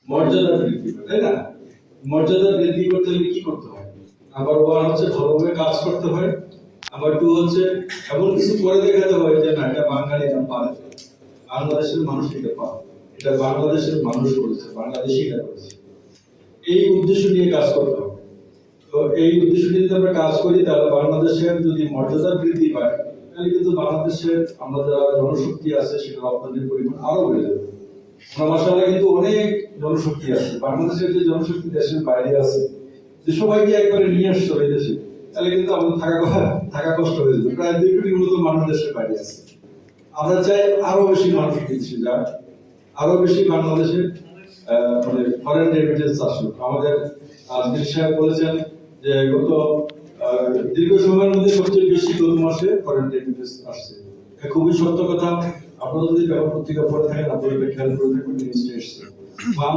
মর্যাদা বৃদ্ধি পায়, তাই না? মর্যাদা বৃদ্ধি করতে হলে কি করতে হয়? নাম্বার 1 হচ্ছে ভালোভাবে কাজ করতে হয়। নাম্বার 2 হচ্ছে এমন কিছু করে দেখাতে হয় যে না, এটা বাঙালিরা পারে, বাংলাদেশের মানুষ এটা পারে, এটা বাংলাদেশের মানুষ করেছে, বাংলাদেশিরা করেছে। এই উদ্দেশ্য নিয়ে কাজ করতে হবে। তো এই উদ্দেশ্য নিয়ে যদি আমরা কাজ করি, তাহলে বাংলাদেশের যদি মর্যাদা বৃদ্ধি পায়, তাহলে কিন্তু বাংলাদেশের আমরা যারা জনশক্তি আছে সেটা রপ্তানির পরিমাণ আরো বেড়ে যাবে। আমরা মাশাআল্লাহ কিন্তু অনেক জনশক্তি আছে বাংলাদেশের, যে জনশক্তি দেশের বাইরে আছে, যে সবাইকে একবারে নিয়ে আসছে এই দেশে, তাহলে কিন্তু আমাদের থাকা কষ্ট হয়ে যাবে। প্রায় 2 কোটির মতো মানুষ দেশের বাইরে আছে। আমরা চাই আরো বেশি মানুষ বিদেশে যাক, আরো বেশি বাংলাদেশে মানে ফরেন রেমিটেন্স আসুক। আমাদের মিনিস্টার সাহেব বলেছেন যে গত দীর্ঘ সময়ের মধ্যে সবচেয়ে বেশি গত মাসে ফরেন রেমিটেন্স আসছে। এটা খুবই সত্য কথা। আপনারা যদি ব্যাপার পত্রিকা পড়ে থাকেন, আপনারা খেয়াল করে থাকবেন, নিউজটা এসছে। আমরা